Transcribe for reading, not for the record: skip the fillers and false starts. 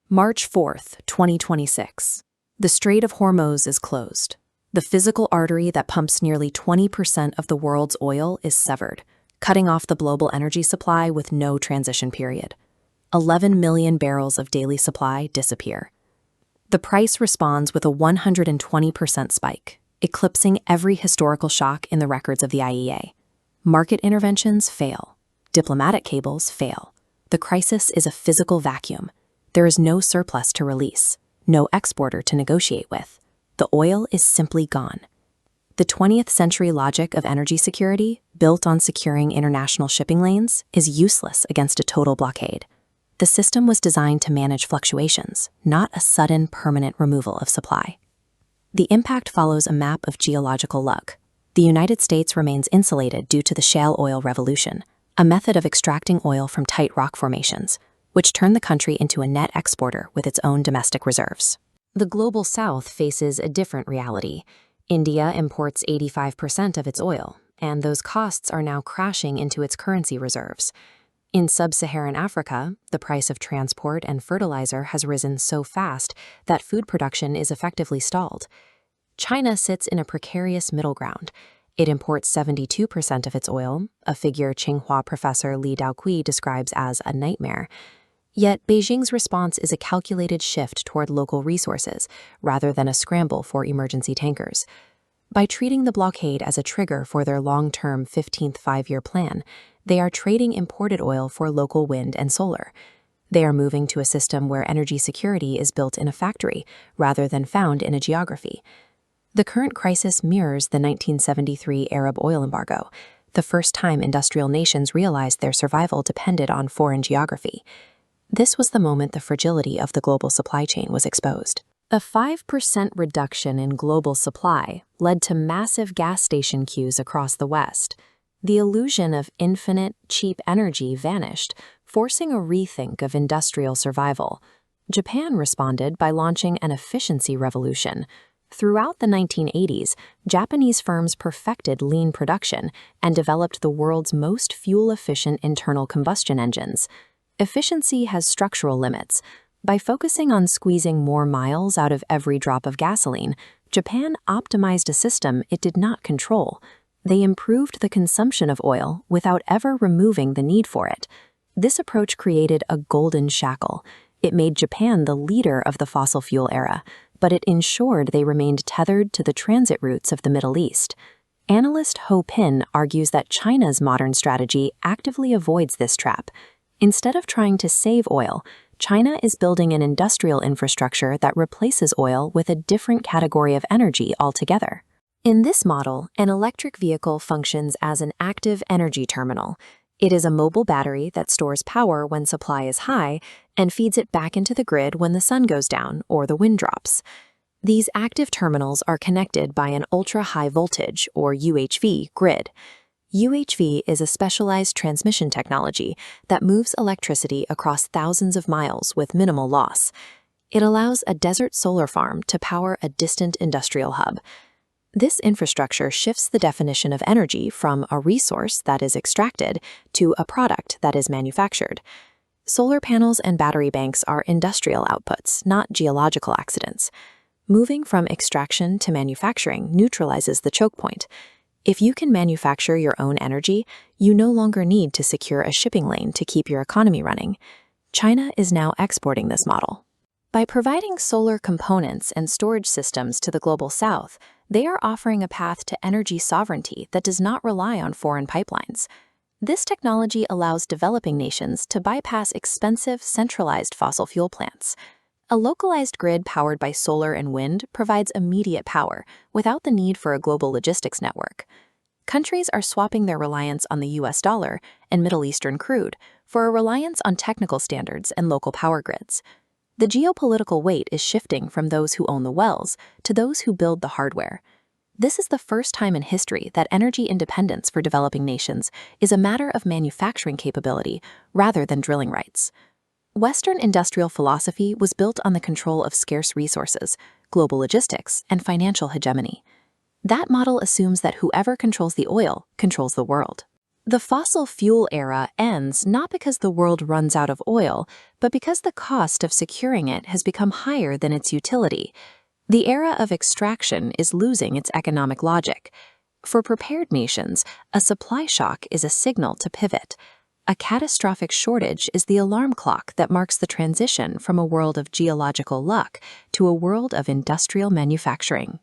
March 4th, 2026. The Strait of Hormuz is closed. The physical artery that pumps nearly 20% of the world's oil is severed, cutting off the global energy supply with no transition period. 11 million barrels of daily supply disappear. The price responds with a 120% spike, eclipsing every historical shock in the records of the IEA. Market interventions fail. Diplomatic cables fail. The crisis is a physical vacuum. There is no surplus to release, no exporter to negotiate with. The oil is simply gone. The 20th century logic of energy security, built on securing international shipping lanes, is useless against a total blockade. The system was designed to manage fluctuations, not a sudden, permanent removal of supply. The impact follows a map of geological luck. The United States remains insulated due to the shale oil revolution, a method of extracting oil from tight rock formations, which turned the country into a net exporter with its own domestic reserves. The Global South faces a different reality. India imports 85% of its oil, and those costs are now crashing into its currency reserves. In sub-Saharan Africa, the price of transport and fertilizer has risen so fast that food production is effectively stalled. China sits in a precarious middle ground. It imports 72% of its oil, a figure Tsinghua professor Li Daoqi describes as a nightmare. Yet Beijing's response is a calculated shift toward local resources, rather than a scramble for emergency tankers. By treating the blockade as a trigger for their long-term 15th five-year plan, they are trading imported oil for local wind and solar. They are moving to a system where energy security is built in a factory, rather than found in a geography. The current crisis mirrors the 1973 Arab oil embargo, the first time industrial nations realized their survival depended on foreign geography. This was the moment the fragility of the global supply chain was exposed. A 5% reduction in global supply led to massive gas station queues across the West. The illusion of infinite, cheap energy vanished, forcing a rethink of industrial survival. Japan responded by launching an efficiency revolution. Throughout the 1980s, Japanese firms perfected lean production and developed the world's most fuel-efficient internal combustion engines. Efficiency has structural limits. By focusing on squeezing more miles out of every drop of gasoline, Japan optimized a system it did not control. They improved the consumption of oil without ever removing the need for it. This approach created a golden shackle. It made Japan the leader of the fossil fuel era, but it ensured they remained tethered to the transit routes of the Middle East. Analyst Ho Pin argues that China's modern strategy actively avoids this trap. Instead of trying to save oil, China is building an industrial infrastructure that replaces oil with a different category of energy altogether. In this model, an electric vehicle functions as an active energy terminal. It is a mobile battery that stores power when supply is high and feeds it back into the grid when the sun goes down or the wind drops. These active terminals are connected by an ultra-high voltage, or UHV, grid. UHV is a specialized transmission technology that moves electricity across thousands of miles with minimal loss. It allows a desert solar farm to power a distant industrial hub. This infrastructure shifts the definition of energy from a resource that is extracted to a product that is manufactured. Solar panels and battery banks are industrial outputs, not geological accidents. Moving from extraction to manufacturing neutralizes the choke point. If you can manufacture your own energy, you no longer need to secure a shipping lane to keep your economy running. China is now exporting this model. By providing solar components and storage systems to the Global South, they are offering a path to energy sovereignty that does not rely on foreign pipelines. This technology allows developing nations to bypass expensive, centralized fossil fuel plants. A localized grid powered by solar and wind provides immediate power without the need for a global logistics network. Countries are swapping their reliance on the US dollar and Middle Eastern crude for a reliance on technical standards and local power grids. The geopolitical weight is shifting from those who own the wells to those who build the hardware. This is the first time in history that energy independence for developing nations is a matter of manufacturing capability rather than drilling rights. Western industrial philosophy was built on the control of scarce resources, global logistics, and financial hegemony. That model assumes that whoever controls the oil controls the world. The fossil fuel era ends not because the world runs out of oil, but because the cost of securing it has become higher than its utility. The era of extraction is losing its economic logic. For prepared nations, a supply shock is a signal to pivot. A catastrophic shortage is the alarm clock that marks the transition from a world of geological luck to a world of industrial manufacturing.